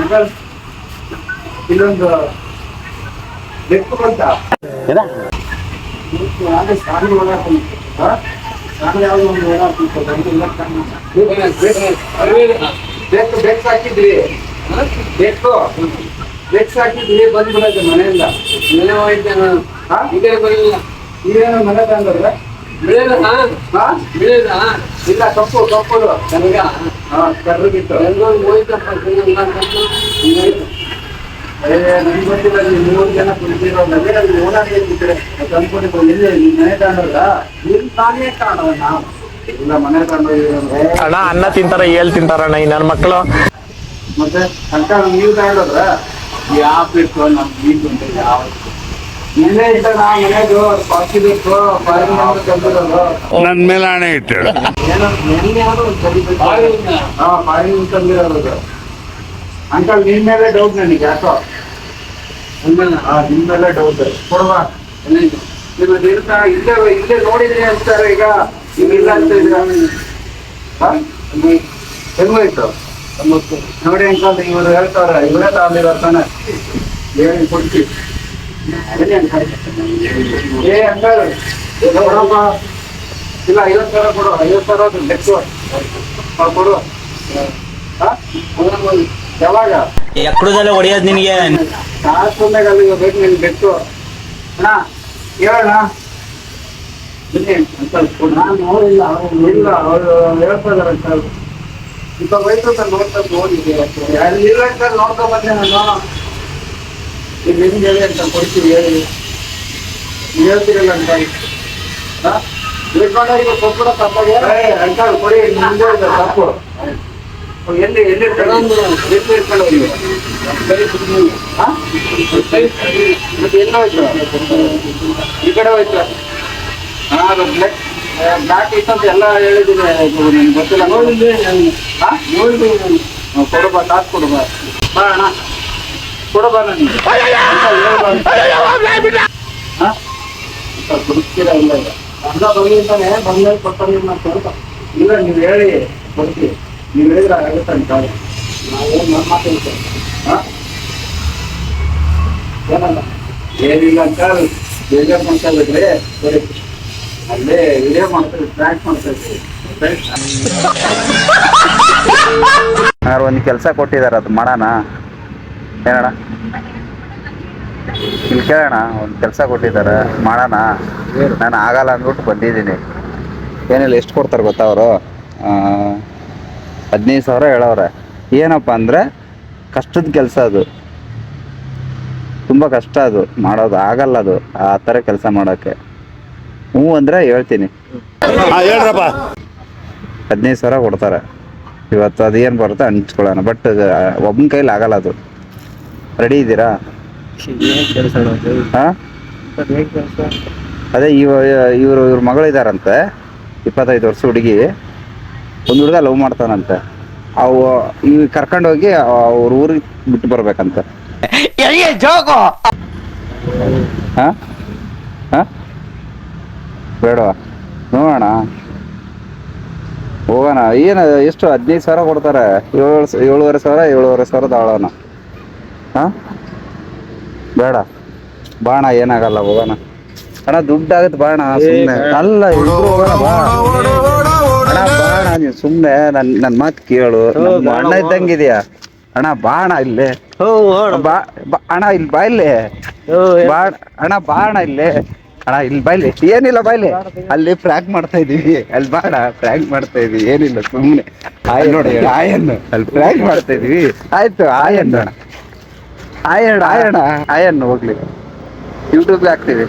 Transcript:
uncle ಇಲ್ಲೊಂದು ಬೆಕ್ಕು ಬಂತ ನಾನು ಸ್ನಾನ ಮಾಡಾಕ್ತೀನಿ ಸ್ನಾನ ಯಾವ್ದು ಒಂದು ಬೆಕ್ಕು ಬೆಕ್ಕು ಹಾಕಿದ್ರಿ ಬೆಕ್ಕು ಹಾಕಿದ್ರಿ ಬಂದ್ಬಿಡತ್ತೆ ಮನೆಯಿಂದ ಮನೆ ಹೋಯ್ತೇನೆ ಬರಲಿಲ್ಲ ಇದೇನೋ ಮನೆ ತಂದ್ರೆ ಇಲ್ಲ ಕಪ್ಪು ನನಗ ಕರ್ರಗಿತ್ತು ಹೋಯ್ತಪ್ಪ ನನ್ಗೆ ಗೊತ್ತಿಲ್ಲ ನೀವು 3 ಜನ ಕುಳಿತಿರೋದ್ರೆ ಅಲ್ಲಿ ಓಡಾಡ್ತಿದ್ರೆ ತಂದ್ಕೊಂಡಿದ್ದು ಎಲ್ಲಿ ಮನೆ ತಗೊಂಡ್ರ ಇಲ್ಲಿ ನಾನೇ ಕಾಣೋ ನಾವು ಇಲ್ಲ ಮನೆ ತಗೊಂಡೋಗಿದ್ರೆ ಅಣ್ಣ ಅನ್ನ ತಿಂತಾರ ಏಳ್ ತಿಂತಾರಣ್ಣ ಈ ನನ್ನ ಮಕ್ಕಳು ಮತ್ತೆ ಅಂತ ನೀವು ತಗೊಂಡ್ರ ಯಾವ ಬೇಕು ನಮ್ಗೆ ನೀರು ಅಂತ ಯಾವ ನಿನ್ನೆ ಇದ್ದ ನಾ ಮನೆದು ಪಾಕಿಬೇಕು ತಂದಿರೋದು ನನ್ ಮೇಲೆ ಹಣೆ ಇಟ್ಟು ಏನೋ ನೆನ್ನೆ ಪಾರಿನ ತಂದಿರೋದು ಅಂಕಲ್ ನಿನ್ ಮೇಲೆ ಡೌಟ್ ನನಗೆ ಯಾಕೋ ನಿನ್ ಮೇಲೆ ಡೌಟ್ ಕೊಡುವ ನಿಮ್ಮದು ಇರ್ತಾ ಇಲ್ಲೇ ನೋಡಿದ್ರಿ ಅಂತಾರೆ ಈಗ ಇಲ್ಲ ಅಂತ ಹೆಂಗೋಯ್ತು ನೋಡಿ ಅಂಕಲ್ ಇವರು ಹೇಳ್ತಾರ ಇವರೇ ತಗೊಂಡಿರೋ ತಾನೆ ಹೇಳಿ ಕೊಡ್ತೀವಿ ಏ ಅಂಕಲ್ ಕೊಡಪ್ಪ ಇಲ್ಲ 50,000 ಕೊಡು 50,000 ಲೆಕ್ಕ ಕೊಡು ಯಾವಾಗ ಎಕ್ಕಡದಲ್ಲೇ ಹೊಡೆಯೋದು ನಿನಗೆ ಕಾಸು ಬೇಕು ನಿನ್ಗೆ ಬೇಕು ಅಣ್ಣ ಹೇಳಣ್ಣ ಬನ್ನಿ ಅಂಕಲ್ ನಾನು ನೋಡಿಲ್ಲ ಇಲ್ಲ ಅವರು ಹೇಳ್ತಾ ಇದಾರೆ ಅಂಕಲ್ ಈಗ ವಯಸ್ಸು ನೋಡ್ತಾ ನೋಡಿದೆ ಅಲ್ಲಿ ಇಲ್ಲ ಅಂಕಲ್ ನೋಡ್ಕೊ ಬಂದೆ ನಾನು ಈಗ ನಿಮ್ಗೆ ಹೇಳಿ ಅಂತ ಕೊಡ್ತೀವಿ ಹೇಳಿ ಹೇಳ್ತೀರಲ್ಲ ಅಂಕಲ್ ಇಟ್ಕೊಂಡಾಗ ಕೊಟ್ಬಿಡ ತಪ್ಪಾಗೆ ಅಂಕಲ್ ಕೊಡಿ ನಿಮ್ಗೆ ತಪ್ಪು ಎಲ್ಲಿ ಇಟ್ಕೊಂಡು ಹೋಗಿ ಮತ್ತೆ ಎಲ್ಲ ಹೋಯ್ತು ಈ ಕಡೆ ಹೋಯ್ತು ಬ್ಲಾಕ್ ಇತ್ತಂತ ಎಲ್ಲ ಹೇಳಿದ್ದೀನಿ ನಿಮ್ಗೆ ಗೊತ್ತಿಲ್ಲ ನೋಡಿದ್ವಿ ನೋಡಿದ್ವಿ ಕೊಡಬಾ ಕಾಸು ಕೊಡಬಾ ಬಾ ಅಣ್ಣ ಕೊಡಬಾ ನನಗೆ ಕೊಡ್ತೀರಾ ಇಲ್ಲ ಅರ್ಧ ಬಂದಿದ್ದಾನೆ ಬಂದಾಗ ಕೊಡ್ತಾನೆ ಅಂತ ಇಲ್ಲ ನೀವು ಹೇಳಿ ಕೊಡ್ತೀವಿ ನೀವು ಹೇಳಿದ್ರೆ ಆಗುತ್ತೆ ಅಂತ ನಾವೇನು ನಮ್ಮ ಮಾತಾಡ್ತೇವೆ ಏನಲ್ಲ ಏನಿಲ್ಲ ಅಂತ ಬೇಜಾರು ಮಾಡ್ತಾ ಇದ್ರಿ ಸರಿ ಅಲ್ಲೇ ವಿಡಿಯೋ ಮಾಡ್ತಾರೆ ಟ್ರ್ಯಾಕ್ ಮಾಡ್ತಾ ಇದ್ರಿ ಒಂದು ಕೆಲಸ ಕೊಟ್ಟಿದ್ದಾರೆ ಅದು ಮಾಡೋಣ ಏನಣ್ಣ ಇಲ್ಲಿ ಕೇಳೋಣ ಒಂದು ಕೆಲಸ ಕೊಟ್ಟಿದ್ದಾರೆ ಮಾಡೋಣ ನಾನು ಆಗಲ್ಲ ಅಂದ್ಬಿಟ್ಟು ಬಂದಿದ್ದೀನಿ ಏನಿಲ್ಲ ಎಷ್ಟು ಕೊಡ್ತಾರೆ ಗೊತ್ತಾ ಅವರು 15,000 ಹೇಳವ್ರೆ ಏನಪ್ಪ ಅಂದರೆ ಕಷ್ಟದ ಕೆಲಸ ಅದು ತುಂಬ ಕಷ್ಟ ಅದು ಮಾಡೋದು ಆಗಲ್ಲ ಅದು ಆ ಥರ ಕೆಲಸ ಮಾಡೋಕ್ಕೆ ಹ್ಞೂ ಅಂದರೆ ಹೇಳ್ತೀನಿ ಹೇಳ್ರಪ್ಪ 15,000 ಕೊಡ್ತಾರೆ ಇವತ್ತು ಅದೇನು ಬರುತ್ತೆ ಹಂಚ್ಕೊಳ್ಳೋಣ ಬಟ್ ಒಬ್ಬನ ಕೈಲಿ ಆಗಲ್ಲ ಅದು ರೆಡಿ ಇದ್ದೀರಾ ಹಾಂ ಅದೇ ಇವ್ರ ಮಗಳು ಇದ್ದಾರಂತೆ 25 ವರ್ಷ ಹುಡುಗಿ ಒಂದು ಹುಡುಗ ಲವ್ ಮಾಡ್ತಾನಂತೆ ಅವು ಇವ್ ಕರ್ಕೊಂಡೋಗಿ ಅವ್ರ ಊರಿಗೆ ಬಿಟ್ಟು ಬರ್ಬೇಕಂತೆ ಹಾಂ ಹಾಂ ಬೇಡವಾ ನೋಡೋಣ ಹೋಗೋಣ ಏನು ಎಷ್ಟು 15,000 ಕೊಡ್ತಾರೆ 7,500 ತಾಳೋಣ ಹಾಂ ಬೇಡ ಬಾಣ ಏನಾಗಲ್ಲ ಹೋಗೋಣ ಅಣ್ಣ ದುಡ್ಡಾಗತ್ತೆ ಬಾಣ ಸುಮ್ಮನೆ ಅಲ್ಲ ಇಬ್ರು ಹೋಗೋಣ ಬಾ ಅಣ್ಣ ಬಾಣ ನೀನು ಸುಮ್ಮನೆ ನನ್ನ ಮಾತು ಕೇಳು ನಮ್ಮ ಅಣ್ಣ ಇದ್ದಂಗಿದೆಯಾ ಅಣ್ಣ ಬಾಣ ಇಲ್ಲಿ ಅಣ್ಣ ಇಲ್ಲಿ ಬಾ ಇಲ್ಲಿ ಅಣ್ಣ ಬಾಣ ಇಲ್ಲಿ ಅಣ್ಣ ಇಲ್ಲಿ ಬಾಯ್ಲಿ ಏನಿಲ್ಲ ಬಾಯ್ಲಿ ಅಲ್ಲಿ ಫ್ರ್ಯಾಕ್ ಮಾಡ್ತಾ ಇದೀವಿ ಅಲ್ಲಿ ಬಾಣ ಫ್ರ್ಯಾಕ್ ಮಾಡ್ತಾ ಇದೀವಿ ಏನಿಲ್ಲ ಸುಮ್ಮನೆ ಆಯ್ ನೋಡಿ ಆಯನ್ನು ಅಲ್ಲಿ ಫ್ರ್ಯಾಕ್ ಮಾಡ್ತಾ ಇದೀವಿ ಆಯ್ತು ಆಯಣ್ಣ ಆಯಣ್ಣ ಹೋಗ್ಲಿ ಯೂಟ್ಯೂಬ್ಗೆ ಹಾಕ್ತೀವಿ